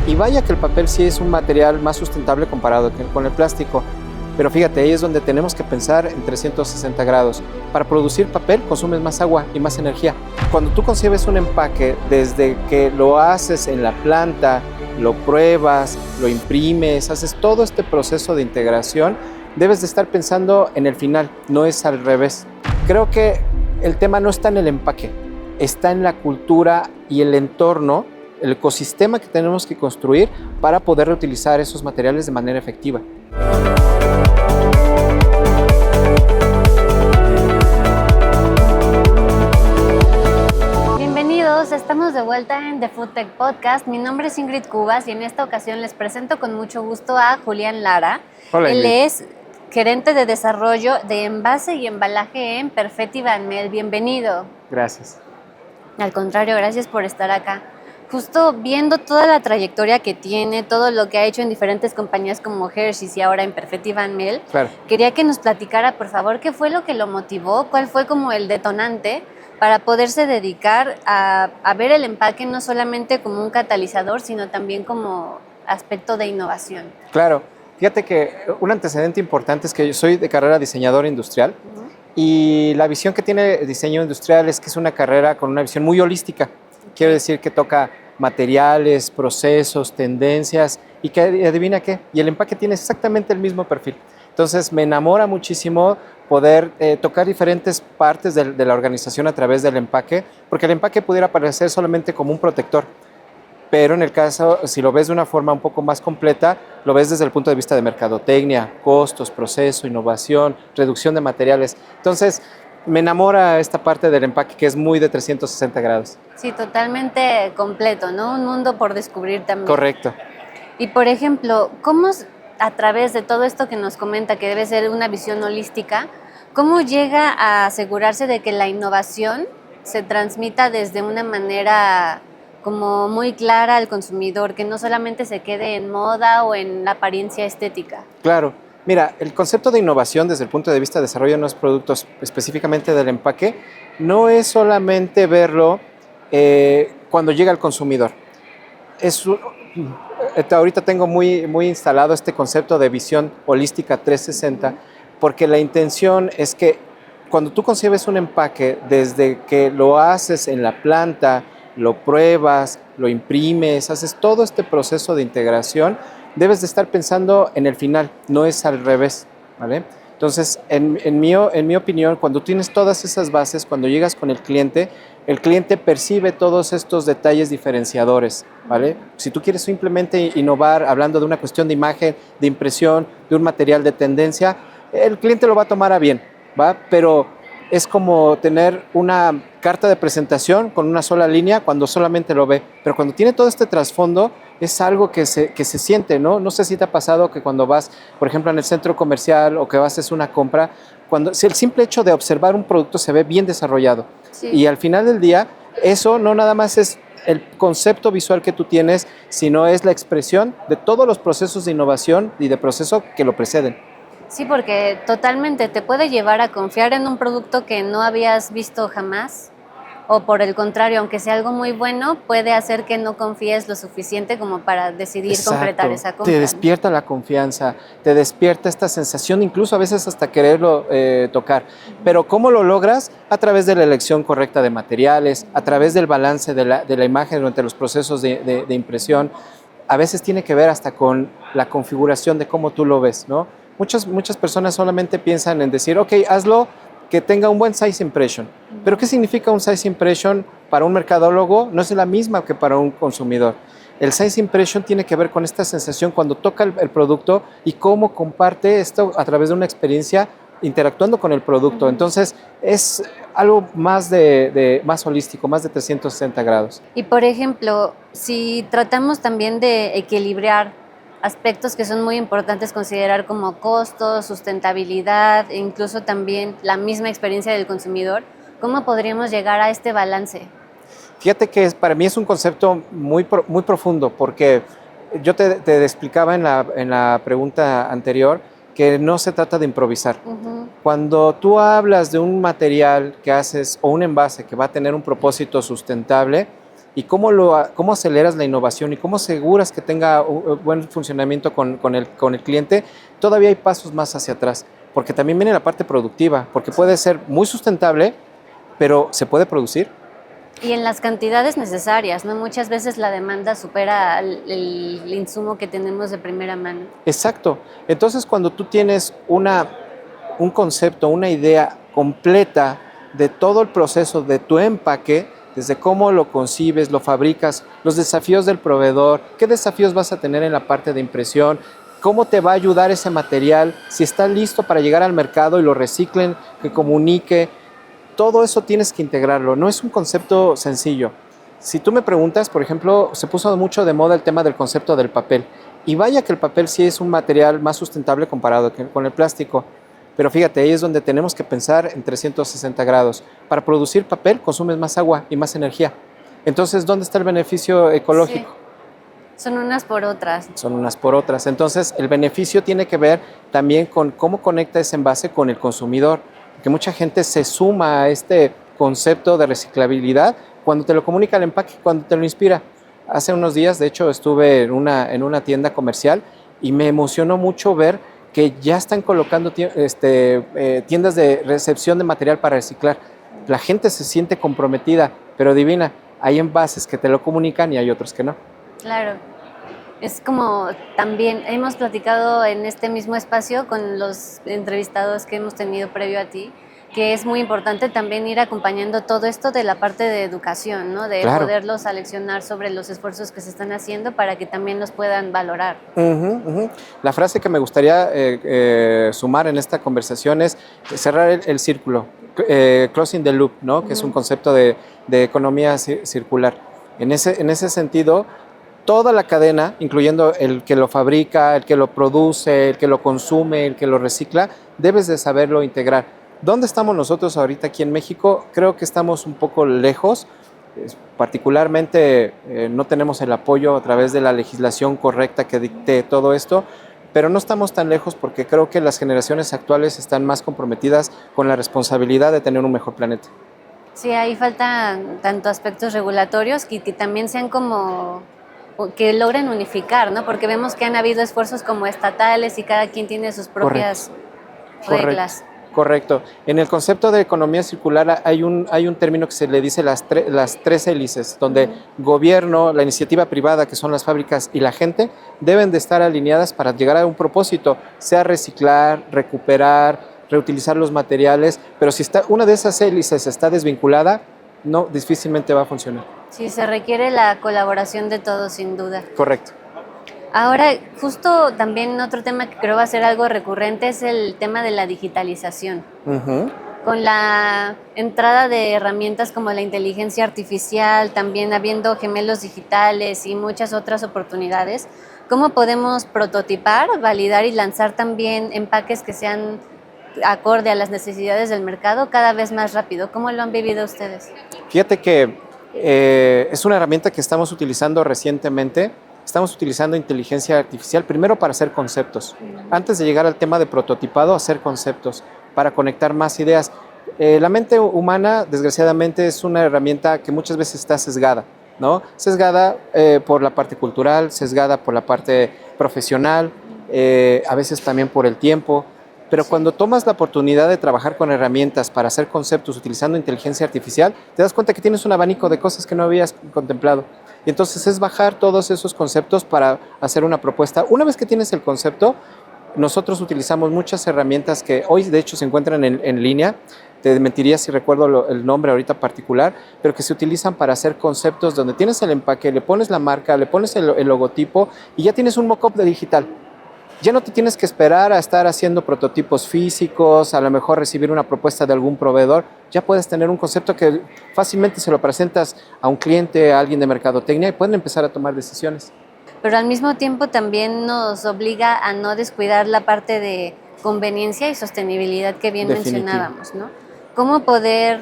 Y vaya que el papel sí es un material más sustentable comparado con el plástico. Pero fíjate, ahí es donde tenemos que pensar en 360 grados. Para producir papel consumes más agua y más energía. Cuando tú concibes un empaque, desde que lo haces en la planta, lo pruebas, lo imprimes, haces todo este proceso de integración, debes de estar pensando en el final, no es al revés. Creo que el tema no está en el empaque, está en la cultura y el entorno, el ecosistema que tenemos que construir para poder reutilizar esos materiales de manera efectiva. Bienvenidos, estamos de vuelta en The Food Tech Podcast. Mi nombre es Ingrid Cubas y en esta ocasión les presento con mucho gusto a Julián Lara. Hola, Él Ingrid. es gerente de desarrollo de envase y embalaje en Perfetti Van Mel. Bienvenido. Gracias. Al contrario, gracias por estar acá. Justo viendo toda la trayectoria que tiene, todo lo que ha hecho en diferentes compañías como Hershey's y ahora en Perfetti Van Mel, Claro. quería que nos platicara, por favor, qué fue lo que lo motivó, cuál fue como el detonante para poderse dedicar a ver el empaque no solamente como un catalizador, sino también como aspecto de innovación. Claro. Fíjate que un antecedente importante es que yo soy de carrera diseñador industrial. Y la visión que tiene el diseño industrial es que es una carrera con una visión muy holística. Quiere decir que toca materiales, procesos, tendencias y que adivina qué. Y el empaque tiene exactamente el mismo perfil. Entonces me enamora muchísimo poder tocar diferentes partes de la organización a través del empaque, porque el empaque pudiera parecer solamente como un protector. Pero en el caso, si lo ves de una forma un poco más completa, lo ves desde el punto de vista de mercadotecnia, costos, proceso, innovación, reducción de materiales. Entonces, me enamora esta parte del empaque que es muy de 360 grados. Sí, totalmente completo, ¿no? Un mundo por descubrir también. Correcto. Y por ejemplo, ¿cómo a través de todo esto que nos comenta, que debe ser una visión holística, cómo llega a asegurarse de que la innovación se transmita desde una manera como muy clara al consumidor, que no solamente se quede en moda o en la apariencia estética? Claro. Mira, el concepto de innovación desde el punto de vista de desarrollo de nuevos productos, específicamente del empaque, no es solamente verlo cuando llega al consumidor. Ahorita tengo muy instalado este concepto de visión holística 360, porque la intención es que cuando tú concibes un empaque, desde que lo haces en la planta, lo pruebas, lo imprimes, haces todo este proceso de integración, debes de estar pensando en el final, no es al revés, ¿vale? Entonces, en mi opinión, cuando tienes todas esas bases, cuando llegas con el cliente percibe todos estos detalles diferenciadores, ¿vale? Si tú quieres simplemente innovar hablando de una cuestión de imagen, de impresión, de un material de tendencia, el cliente lo va a tomar a bien, ¿va? Pero es como tener una carta de presentación con una sola línea cuando solamente lo ve. Pero cuando tiene todo este trasfondo, es algo que se siente, ¿no? No sé si te ha pasado que cuando vas, por ejemplo, en el centro comercial o que vas a hacer una compra, si el simple hecho de observar un producto se ve bien desarrollado. Sí. Y al final del día, eso no nada más es el concepto visual que tú tienes, sino es la expresión de todos los procesos de innovación y de proceso que lo preceden. Sí, porque totalmente te puede llevar a confiar en un producto que no habías visto jamás, o por el contrario, aunque sea algo muy bueno, puede hacer que no confíes lo suficiente como para decidir completar esa compra. Te despierta la confianza, te despierta esta sensación, incluso a veces hasta quererlo tocar. Pero ¿cómo lo logras? A través de la elección correcta de materiales, a través del balance de la imagen durante los procesos de impresión. A veces tiene que ver hasta con la configuración de cómo tú lo ves, ¿no? Muchas personas solamente piensan en decir, ok, hazlo que tenga un buen size impression. Pero ¿qué significa un size impression para un mercadólogo? No es la misma que para un consumidor. El size impression tiene que ver con esta sensación cuando toca el producto y cómo comparte esto a través de una experiencia interactuando con el producto. Entonces es algo más más holístico, más de 360 grados. Y por ejemplo, si tratamos también de equilibrar aspectos que son muy importantes considerar como costos, sustentabilidad e incluso también la misma experiencia del consumidor, ¿cómo podríamos llegar a este balance? Fíjate que para mí es un concepto muy profundo, porque yo te explicaba en la pregunta anterior que no se trata de improvisar. Cuando tú hablas de un material que haces o un envase que va a tener un propósito sustentable, y cómo aceleras la innovación y cómo aseguras que tenga un buen funcionamiento con el cliente, todavía hay pasos más hacia atrás, porque también viene la parte productiva, porque puede ser muy sustentable, pero ¿se puede producir? Y en las cantidades necesarias, ¿no? Muchas veces la demanda supera el insumo que tenemos de primera mano. Exacto. Entonces, cuando tú tienes un concepto, una idea completa de todo el proceso de tu empaque, desde cómo lo concibes, lo fabricas, los desafíos del proveedor, qué desafíos vas a tener en la parte de impresión, cómo te va a ayudar ese material, si está listo para llegar al mercado y lo reciclen, que comunique, todo eso tienes que integrarlo, no es un concepto sencillo. Si tú me preguntas, por ejemplo, se puso mucho de moda el tema del concepto del papel, y vaya que el papel sí es un material más sustentable comparado con el plástico, pero fíjate, ahí es donde tenemos que pensar en 360 grados. Para producir papel consumes más agua y más energía. Entonces, ¿dónde está el beneficio ecológico? Sí. Son unas por otras. Son unas por otras. Entonces, el beneficio tiene que ver también con cómo conecta ese envase con el consumidor, porque mucha gente se suma a este concepto de reciclabilidad cuando te lo comunica el empaque, cuando te lo inspira. Hace unos días, de hecho, estuve en una tienda comercial y me emocionó mucho ver que ya están colocando tiendas de recepción de material para reciclar. La gente se siente comprometida, pero adivina, hay envases que te lo comunican y hay otros que no. Claro. Es como también hemos platicado en este mismo espacio con los entrevistados que hemos tenido previo a ti, que es muy importante también ir acompañando todo esto de la parte de educación, ¿no? De Claro. poderlos aleccionar sobre los esfuerzos que se están haciendo para que también los puedan valorar. La frase que me gustaría sumar en esta conversación es cerrar el círculo, closing the loop, ¿no? Que es un concepto de economía circular. En ese sentido, toda la cadena, incluyendo el que lo fabrica, el que lo produce, el que lo consume, el que lo recicla, debes de saberlo integrar. ¿Dónde estamos nosotros ahorita aquí en México? Creo que estamos un poco lejos, particularmente no tenemos el apoyo a través de la legislación correcta que dicte todo esto, pero no estamos tan lejos porque creo que las generaciones actuales están más comprometidas con la responsabilidad de tener un mejor planeta. Sí, ahí faltan tanto aspectos regulatorios que también sean como que logren unificar, ¿no? Porque vemos que han habido esfuerzos como estatales y cada quien tiene sus propias reglas. Correcto. En el concepto de economía circular hay un término que se le dice las tres hélices, donde gobierno, la iniciativa privada, que son las fábricas, y la gente deben de estar alineadas para llegar a un propósito, sea reciclar, recuperar, reutilizar los materiales, pero si una de esas hélices está desvinculada, no, difícilmente va a funcionar. Sí, se requiere la colaboración de todos, sin duda. Correcto. Ahora, justo también otro tema que creo va a ser algo recurrente es el tema de la digitalización. Con la entrada de herramientas como la inteligencia artificial, también habiendo gemelos digitales y muchas otras oportunidades, ¿cómo podemos prototipar, validar y lanzar también empaques que sean acorde a las necesidades del mercado cada vez más rápido? ¿Cómo lo han vivido ustedes? Fíjate que es una herramienta que estamos utilizando recientemente. Estamos utilizando inteligencia artificial primero para hacer conceptos. Antes de llegar al tema de prototipado, hacer conceptos para conectar más ideas. La mente humana, desgraciadamente, es una herramienta que muchas veces está sesgada, ¿no? Sesgada por la parte cultural, sesgada por la parte profesional, a veces también por el tiempo. Pero cuando tomas la oportunidad de trabajar con herramientas para hacer conceptos utilizando inteligencia artificial, te das cuenta que tienes un abanico de cosas que no habías contemplado. Y entonces es bajar todos esos conceptos para hacer una propuesta. Una vez que tienes el concepto, nosotros utilizamos muchas herramientas que hoy de hecho se encuentran en línea. Te mentiría si recuerdo el nombre ahorita particular, pero que se utilizan para hacer conceptos donde tienes el empaque, le pones la marca, le pones el logotipo y ya tienes un mock-up de digital. Ya no te tienes que esperar a estar haciendo prototipos físicos, a lo mejor recibir una propuesta de algún proveedor. Ya puedes tener un concepto que fácilmente se lo presentas a un cliente, a alguien de mercadotecnia y pueden empezar a tomar decisiones. Pero al mismo tiempo también nos obliga a no descuidar la parte de conveniencia y sostenibilidad que bien mencionábamos, ¿no? ¿Cómo poder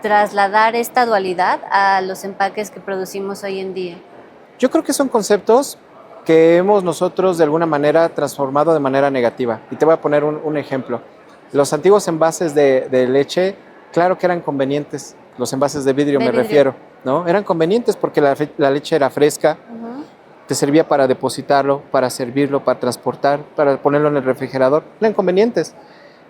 trasladar esta dualidad a los empaques que producimos hoy en día? Yo creo que son conceptos que hemos nosotros de alguna manera transformado de manera negativa. Y te voy a poner un ejemplo. Los antiguos envases de leche Claro que eran convenientes, los envases de vidrio De me vidrio. refiero, ¿no? Eran convenientes porque la leche era fresca, Ujú. te servía para depositarlo, para servirlo, para transportar, para ponerlo en el refrigerador. Eran convenientes,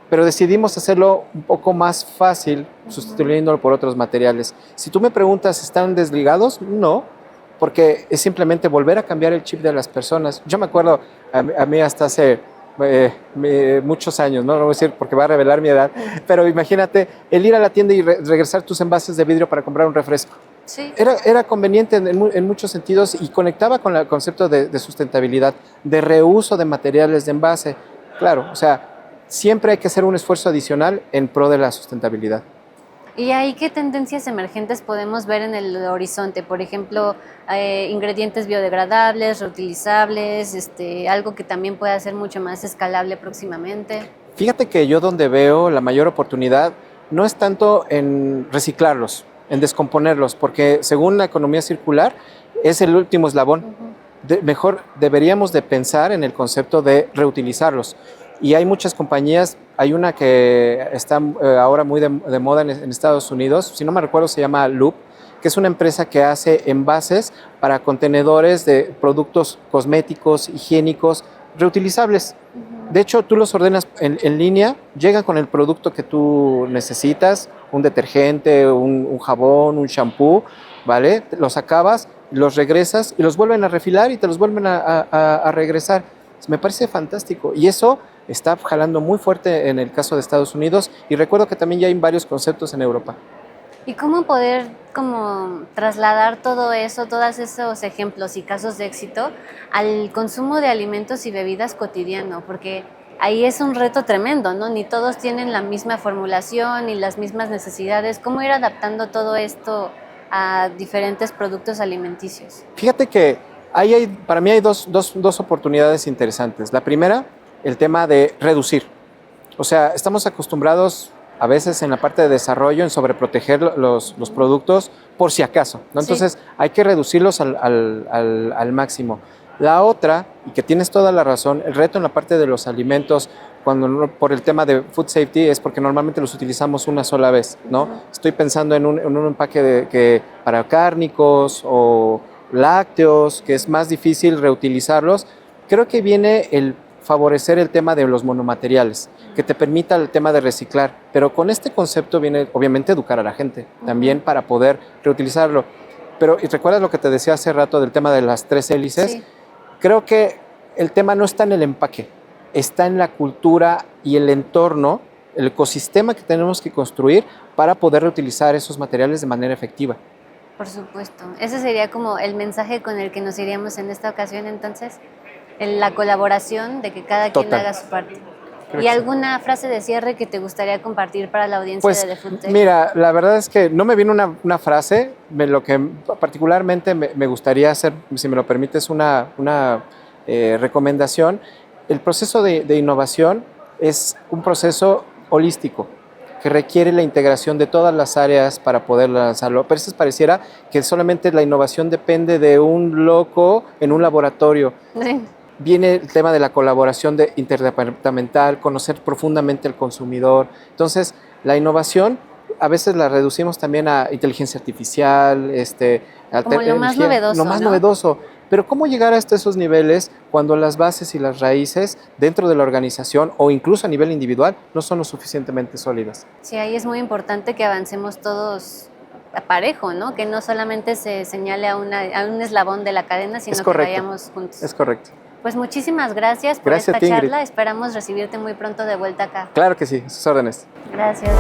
pero decidimos hacerlo un poco más fácil sustituyéndolo por otros materiales. Si tú me preguntas, ¿están desligados? No, porque es simplemente volver a cambiar el chip de las personas. Yo me acuerdo, a mí hasta hace muchos años, ¿no? No voy a decir porque va a revelar mi edad, pero imagínate el ir a la tienda y regresar tus envases de vidrio para comprar un refresco. Sí. Era conveniente en muchos sentidos y conectaba con el concepto de sustentabilidad, de reuso de materiales de envase. Claro, o sea, siempre hay que hacer un esfuerzo adicional en pro de la sustentabilidad. ¿Y ahí qué tendencias emergentes podemos ver en el horizonte? Por ejemplo, ingredientes biodegradables, reutilizables, algo que también pueda ser mucho más escalable próximamente. Fíjate que yo donde veo la mayor oportunidad no es tanto en reciclarlos, en descomponerlos, porque según la economía circular es el último eslabón. Mejor deberíamos de pensar en el concepto de reutilizarlos. Y hay muchas compañías, hay una que está ahora muy de moda en Estados Unidos, si no me recuerdo se llama Loop, que es una empresa que hace envases para contenedores de productos cosméticos, higiénicos, reutilizables. De hecho, tú los ordenas en línea, llegan con el producto que tú necesitas, un detergente, un jabón, un shampoo, ¿vale? Los acabas, los regresas y los vuelven a refilar y te los vuelven a regresar. Me parece fantástico y eso está jalando muy fuerte en el caso de Estados Unidos y recuerdo que también ya hay varios conceptos en Europa. ¿Y cómo poder trasladar todo eso, todos esos ejemplos y casos de éxito al consumo de alimentos y bebidas cotidiano? Porque ahí es un reto tremendo, ¿no? Ni todos tienen la misma formulación ni las mismas necesidades. ¿Cómo ir adaptando todo esto a diferentes productos alimenticios? Fíjate que para mí hay dos oportunidades interesantes. La primera, el tema de reducir. O sea, estamos acostumbrados a veces en la parte de desarrollo en sobreproteger los productos por si acaso, ¿no? Entonces hay que reducirlos al máximo. La otra, y que tienes toda la razón, el reto en la parte de los alimentos, por el tema de food safety, es porque normalmente los utilizamos una sola vez, ¿no? Estoy pensando en un empaque para cárnicos o lácteos, que es más difícil reutilizarlos. Creo que viene el favorecer el tema de los monomateriales, que te permita el tema de reciclar, pero con este concepto viene obviamente educar a la gente también para poder reutilizarlo. Pero ¿y recuerdas lo que te decía hace rato del tema de las 3 hélices? Sí. Creo que el tema no está en el empaque, está en la cultura y el entorno, el ecosistema que tenemos que construir para poder reutilizar esos materiales de manera efectiva. Por supuesto. Ese sería como el mensaje con el que nos iríamos en esta ocasión, entonces, en la colaboración de que cada quien haga su parte. ¿Y alguna frase de cierre que te gustaría compartir para la audiencia pues, de The Food Tech? Mira, la verdad es que no me viene una frase, lo que particularmente me gustaría hacer, si me lo permites, una recomendación. El proceso de innovación es un proceso holístico que requiere la integración de todas las áreas para poder lanzarlo. A veces pareciera que solamente la innovación depende de un loco en un laboratorio. Sí. Viene el tema de la colaboración interdepartamental, conocer profundamente al consumidor. Entonces, la innovación a veces la reducimos también a inteligencia artificial, como lo más novedoso. Lo más ¿no? novedoso. Pero ¿cómo llegar hasta esos niveles cuando las bases y las raíces dentro de la organización o incluso a nivel individual no son lo suficientemente sólidas? Sí, ahí es muy importante que avancemos todos a parejo, ¿no? Que no solamente se señale a un eslabón de la cadena, sino que vayamos juntos. Es correcto. Pues muchísimas gracias por esta charla. Esperamos recibirte muy pronto de vuelta acá. Claro que sí, sus órdenes. Gracias.